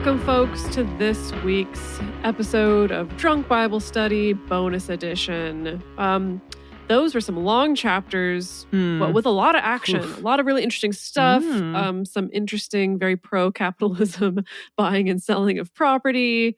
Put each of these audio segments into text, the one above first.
Welcome, folks, to this week's episode of Drunk Bible Study Bonus Edition. Those were some long chapters, but with a lot of action, a lot of really interesting stuff, some interesting, very pro-capitalism buying and selling of property.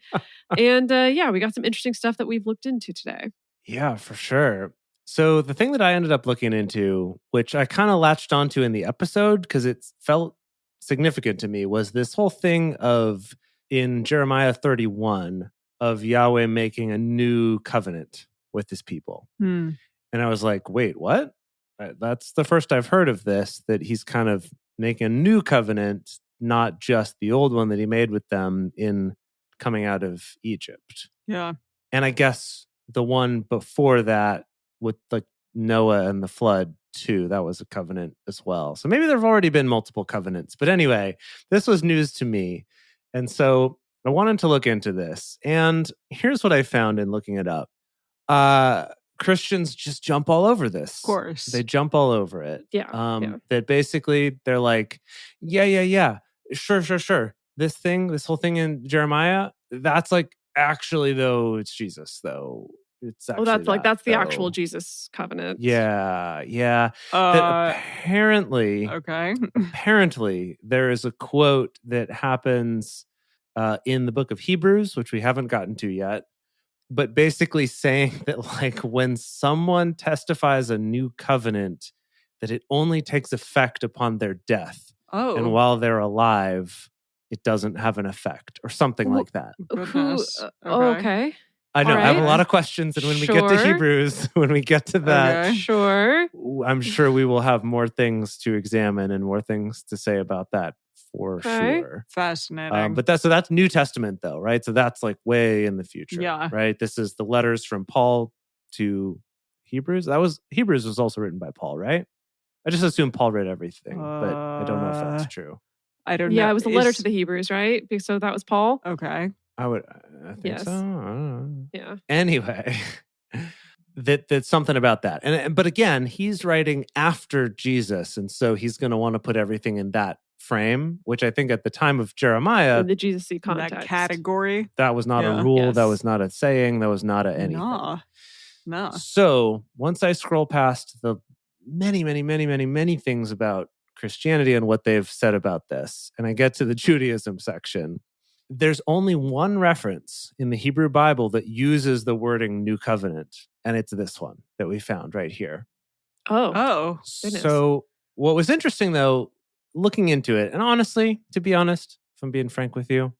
And we got some interesting stuff that we've looked into today. Yeah, for sure. So the thing that I ended up looking into, which I kind of latched onto in the episode because it felt significant to me, was this whole thing of in Jeremiah 31 of Yahweh making a new covenant with his people. And I was like, wait, what? That's the first I've heard of this, that he's kind of making a new covenant, not just the old one that he made with them in coming out of Egypt. Yeah. And I guess the one before that with like Noah and the flood too, that was a covenant as well. So maybe there have already been multiple covenants. But anyway, this was news to me. And so I wanted to look into this. And here's what I found in looking it up. Christians just jump all over this. Of course. They jump all over it. That basically they're like, yeah. Sure. This whole thing in Jeremiah, that's like actually though, it's Jesus though. It's actually that's the actual Jesus covenant. Yeah. That apparently there is a quote that happens in the book of Hebrews, which we haven't gotten to yet, but basically saying that like when someone testifies a new covenant, that it only takes effect upon their death. And while they're alive, it doesn't have an effect or something like that. Okay. I know. Right. I have a lot of questions, and when we get to Hebrews, when we get to that, I'm sure we will have more things to examine and more things to say about that for sure. Fascinating. But that's New Testament, though, right? So that's like way in the future, right? This is the letters from Paul to Hebrews. Hebrews was also written by Paul, right? I just assume Paul read everything, but I don't know if that's true. I don't know. Yeah, it was the letter to the Hebrews, right? So that was Paul. Okay. I think so. I don't know. Yeah. Anyway, that's something about that. But again, he's writing after Jesus, and so he's going to want to put everything in that frame, which I think at the time of Jeremiah, in the Jesus-y context, that category, that was not a rule, that was not a saying, that was not a anything. No. So once I scroll past the many things about Christianity and what they've said about this, and I get to the Judaism section, there's only one reference in the Hebrew Bible that uses the wording New Covenant, and it's this one that we found right here. Oh. Goodness. So what was interesting, though, looking into it, and honestly, to be honest, if I'm being frank with you,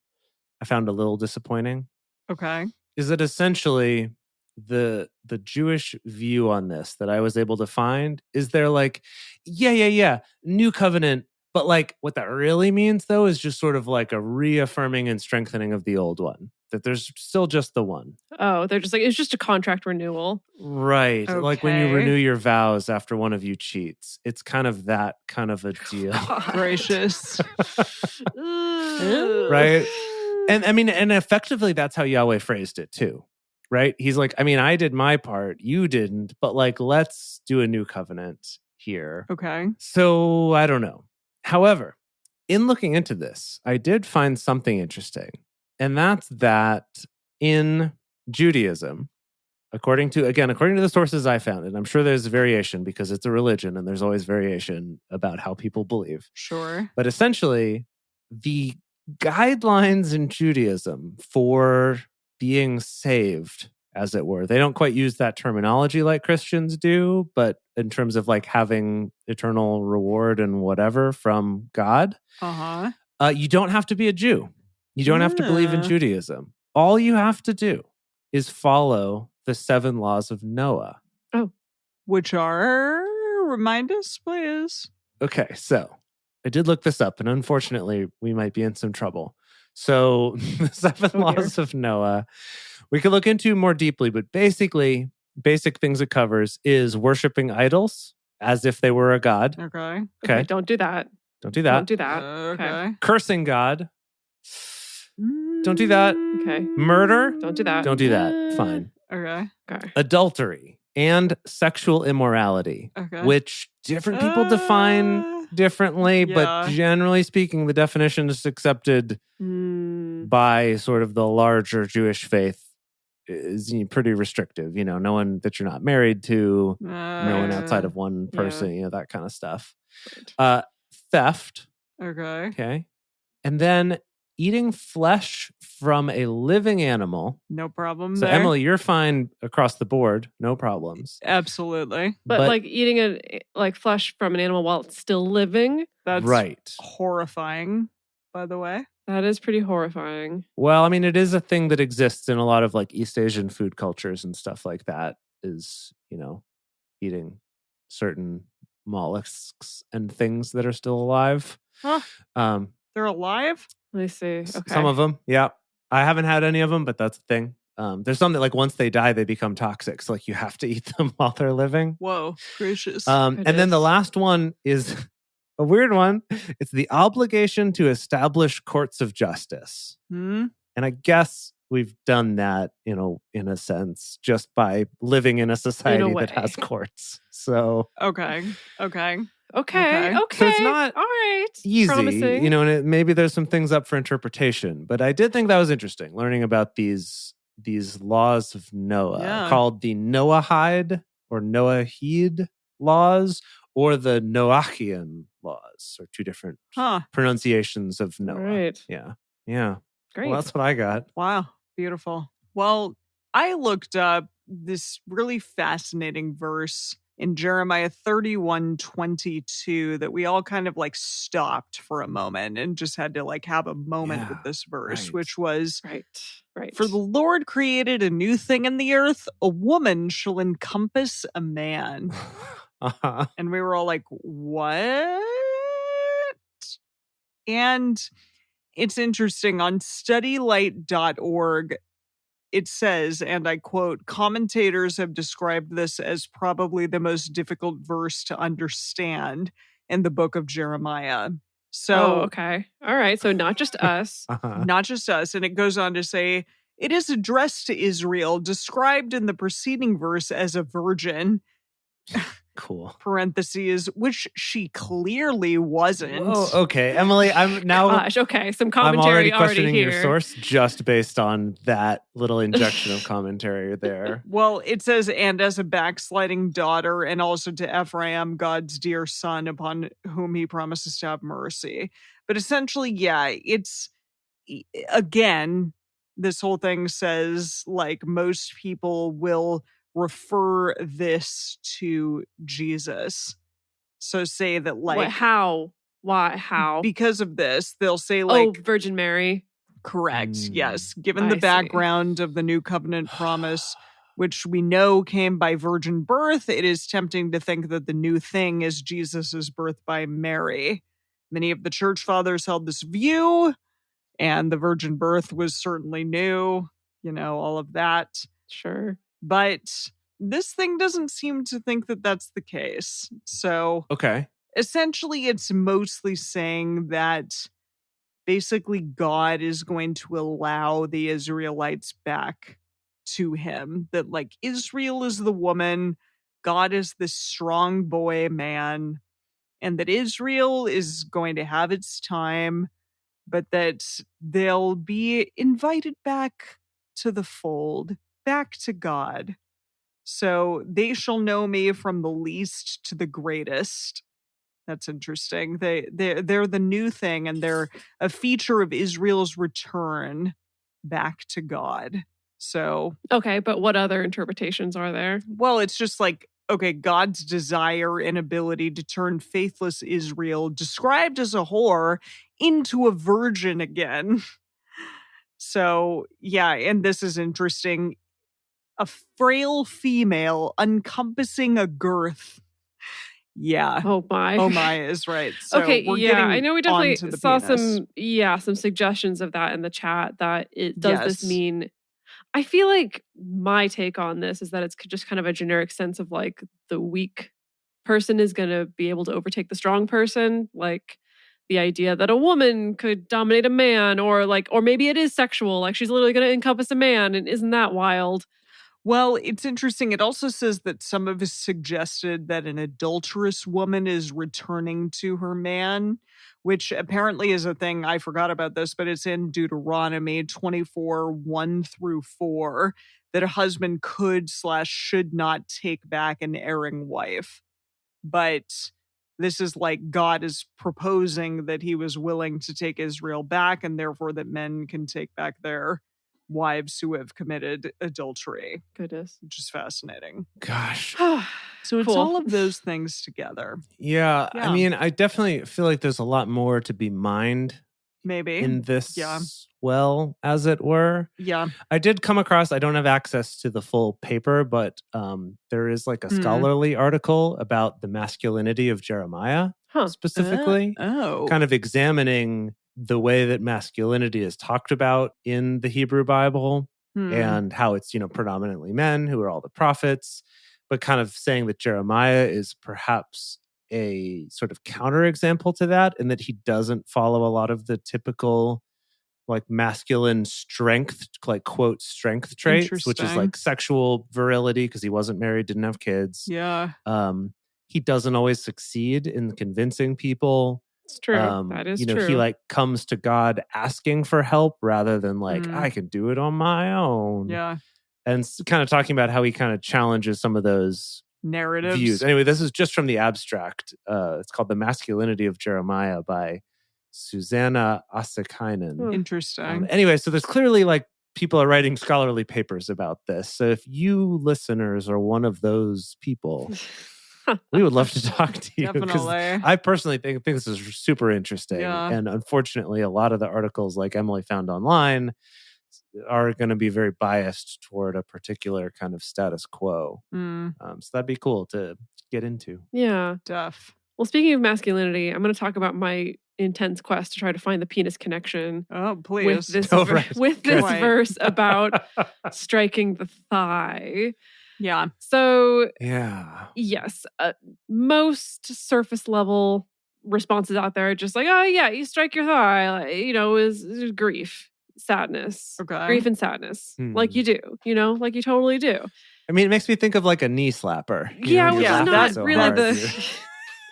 I found a little disappointing. Okay. Is that essentially the Jewish view on this that I was able to find is they're like, yeah, New Covenant. But like what that really means, though, is just sort of like a reaffirming and strengthening of the old one. That there's still just the one. Oh, they're just like, it's just a contract renewal. Right. Okay. Like when you renew your vows after one of you cheats. It's kind of that kind of a deal. Gracious. Right? And I mean, and effectively that's how Yahweh phrased it too. Right? He's like, I mean, I did my part, you didn't, but like, let's do a new covenant here. Okay. So I don't know. However, in looking into this, I did find something interesting. And that's that in Judaism, according to the sources I found, and I'm sure there's variation because it's a religion and there's always variation about how people believe. Sure. But essentially, the guidelines in Judaism for being saved, as it were, they don't quite use that terminology like Christians do, but in terms of like having eternal reward and whatever from God, you don't have to be a Jew. You don't have to believe in Judaism. All you have to do is follow the 7 laws of Noah. Oh. Which are, remind us, please. Okay, so I did look this up, and unfortunately, we might be in some trouble. So the 7 laws of Noah, we could look into more deeply, but basically, basic things it covers is worshiping idols as if they were a god. Okay. Don't do that. Don't do that. Okay. Cursing God. Don't do that. Okay. Murder. Don't do that. Don't do that. Fine. Okay. Adultery and sexual immorality, which different people define differently, but generally speaking, the definition is accepted by sort of the larger Jewish faith is pretty restrictive. No one that you're not married to, no one outside of one person, that kind of stuff. Right. Theft. Okay. Okay. And then eating flesh from a living animal. No problem So there. Emily, you're fine across the board. No problems. Absolutely. But like eating flesh from an animal while it's still living. That's right. horrifying, by the way. That is pretty horrifying. Well, I mean, it is a thing that exists in a lot of like East Asian food cultures and stuff like that, is, eating certain mollusks and things that are still alive. Huh. They're alive? Let me see. Okay. Some of them, yeah. I haven't had any of them, but that's a thing. There's some that like once they die, they become toxic. So like you have to eat them while they're living. Whoa, gracious. And then the last one is a weird one. It's the obligation to establish courts of justice. And I guess we've done that, in a sense, just by living in a society that has courts. So Okay. so it's not all right, easy, promising. and maybe there's some things up for interpretation. But I did think that was interesting, learning about these laws of Noah, called the Noahide or Noahide laws, or the Noachian laws, or two different pronunciations of Noah. Right. Yeah. Great. Well, that's what I got. Wow. Beautiful. Well, I looked up this really fascinating verse in Jeremiah 31:22 that we all kind of like stopped for a moment and just had to like have a moment with this verse, which was, right. For the Lord created a new thing in the earth, a woman shall encompass a man. And we were all like, what? And it's interesting, on studylight.org, it says, and I quote, commentators have described this as probably the most difficult verse to understand in the book of Jeremiah. So, okay. All right. So not just us. Not just us. And it goes on to say, it is addressed to Israel, described in the preceding verse as a virgin. Cool. Parentheses, which she clearly wasn't. Oh, okay. Emily, I'm now... Gosh, okay. Some commentary I'm already questioning here. your source just based on that little injection of commentary there. Well, it says, and as a backsliding daughter, and also to Ephraim, God's dear son, upon whom he promises to have mercy. But essentially, it's, again, this whole thing says, like, most people will refer this to Jesus. So say that, like... What, how? Why? How? Because of this, they'll say, like... Virgin Mary. Correct, yes. Given the background of the new covenant promise, which we know came by virgin birth, it is tempting to think that the new thing is Jesus's birth by Mary. Many of the church fathers held this view, and the virgin birth was certainly new, all of that. Sure. But this thing doesn't seem to think that that's the case. So, essentially, it's mostly saying that basically God is going to allow the Israelites back to him. That, like, Israel is the woman, God is this strong boy man, and that Israel is going to have its time, but that they'll be invited back to the fold, back to God. So they shall know me from the least to the greatest. That's interesting. They're the new thing, and they're a feature of Israel's return back to God. So okay, but what other interpretations are there? Well, it's just like, okay, God's desire and ability to turn faithless Israel, described as a whore, into a virgin again. So, and this is interesting. A frail female encompassing a girth. Yeah. Oh my. Oh my is right. So okay, we're getting I know we definitely saw penis. some suggestions of that in the chat, that it does this mean... I feel like my take on this is that it's just kind of a generic sense of like the weak person is going to be able to overtake the strong person. Like the idea that a woman could dominate a man, or maybe it is sexual. Like she's literally going to encompass a man, and isn't that wild? Well, it's interesting. It also says that some of us suggested that an adulterous woman is returning to her man, which apparently is a thing. I forgot about this, but it's in Deuteronomy 24, 1-4, that a husband could/should not take back an erring wife. But this is like God is proposing that he was willing to take Israel back, and therefore that men can take back their wives who have committed adultery. Goodness. Which is fascinating. Gosh. So it's all of those things together. Yeah. I mean, I definitely feel like there's a lot more to be mined. Maybe. In this well, as it were. Yeah. I did come across, I don't have access to the full paper, but there is like a scholarly article about the masculinity of Jeremiah specifically. Kind of examining the way that masculinity is talked about in the Hebrew Bible and how it's, predominantly men who are all the prophets, but kind of saying that Jeremiah is perhaps a sort of counterexample to that, and that he doesn't follow a lot of the typical like masculine strength, like quote strength traits, which is like sexual virility because he wasn't married, didn't have kids. Yeah. He doesn't always succeed in convincing people. It's true. That is true. He like comes to God asking for help rather than like, I can do it on my own. Yeah. And kind of talking about how he kind of challenges some of those narratives. Views. Anyway, this is just from the abstract. It's called The Masculinity of Jeremiah by Susanna Asakainen. Interesting. Anyway, so there's clearly like people are writing scholarly papers about this. So if you listeners are one of those people, we would love to talk to you. Definitely. I personally think this is super interesting. Yeah. And unfortunately, a lot of the articles like Emily found online are going to be very biased toward a particular kind of status quo. So that'd be cool to get into. Yeah. Duff. Well, speaking of masculinity, I'm going to talk about my intense quest to try to find the penis connection. Oh, please. With this, verse about striking the thigh. Yeah. So, yeah. Yes, most surface level responses out there are just like, oh, yeah, you strike your thigh, is grief, sadness, grief and sadness. Like you do, like you totally do. I mean, it makes me think of like a knee slapper. Which is not so really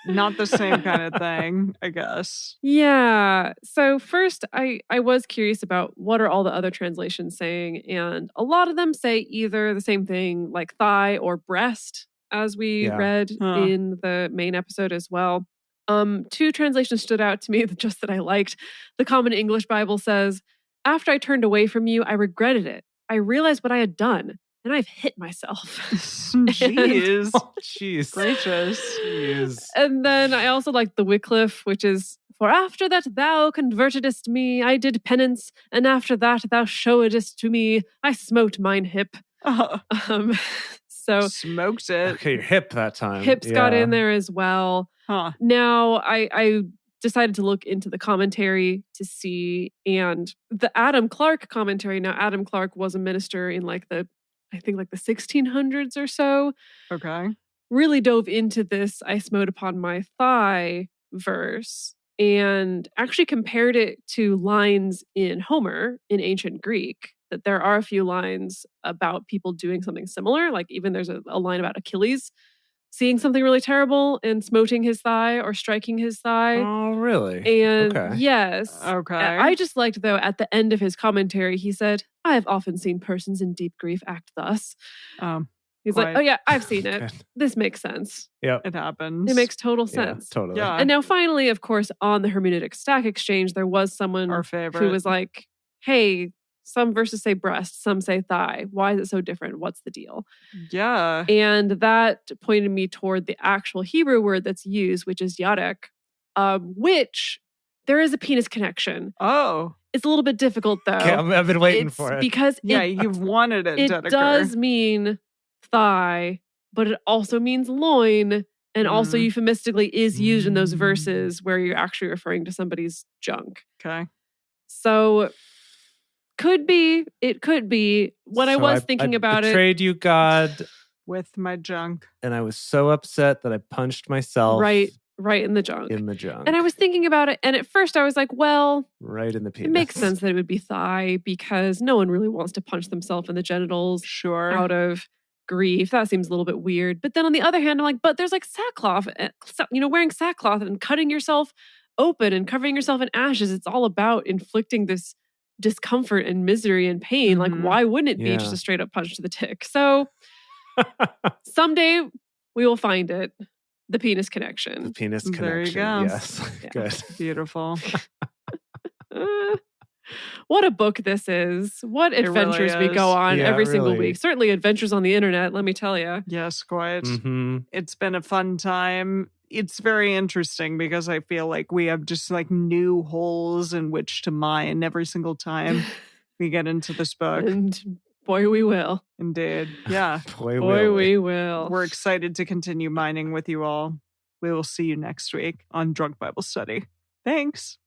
not the same kind of thing, I guess. Yeah. So first, I was curious about what are all the other translations saying, and a lot of them say either the same thing, like thigh or breast, as we read in the main episode as well. Two translations stood out to me, just that I liked. The Common English Bible says, "After I turned away from you, I regretted it. I realized what I had done, and I've hit myself." Jeez. Jeez. Gracious. Jeez. And then I also like the Wycliffe, which is, "For after that thou convertedest me, I did penance, and after that thou showedest to me, I smote mine hip." So smoked it. Okay, your hip that time. Hips got in there as well. Now I decided to look into the commentary to see, and the Adam Clarke commentary. Now, Adam Clarke was a minister in the 1600s or so. Okay. Really dove into this "I smote upon my thigh" verse and actually compared it to lines in Homer in ancient Greek, that there are a few lines about people doing something similar. Like even there's a line about Achilles seeing something really terrible and smoting his thigh or striking his thigh. Oh, really? And yes. Okay. I just liked, though, at the end of his commentary, he said, "I have often seen persons in deep grief act thus." He's like, "Oh yeah, I've seen it. This makes sense. Yeah, it happens. It makes total sense." Yeah, totally. Yeah. And now finally, of course, on the Hermeneutic Stack Exchange, there was someone who was like, "Hey, some verses say breast, some say thigh. Why is it so different? What's the deal?" Yeah. And that pointed me toward the actual Hebrew word that's used, which is yarek, which there is a penis connection. Oh. It's a little bit difficult, though. Okay, I've been waiting for it. Because you've wanted it, It Dedeker. does mean thigh, but it also means loin, and also euphemistically is used in those verses where you're actually referring to somebody's junk. Okay. So it could be. When I was thinking about it, betrayed you, God, with my junk, and I was so upset that I punched myself. Right. Right in the junk. In the junk. And I was thinking about it, and at first I was like, well, right in the penis. It makes sense that it would be thigh because no one really wants to punch themselves in the genitals out of grief. That seems a little bit weird. But then on the other hand, I'm like, but there's like sackcloth, wearing sackcloth and cutting yourself open and covering yourself in ashes. It's all about inflicting this discomfort and misery and pain. Like, why wouldn't it be just a straight up punch to the tick? So someday we will find it. The penis connection. The penis connection. There you go. Yes. Yeah. Good. Beautiful. What a book this is. What adventures we go on every single week. Certainly adventures on the internet, let me tell you. Yes, quite. Mm-hmm. It's been a fun time. It's very interesting because I feel like we have just like new holes in which to mine every single time we get into this book. And boy, we will. Indeed. Yeah. Boy, we will. We're excited to continue mining with you all. We will see you next week on Drunk Bible Study. Thanks.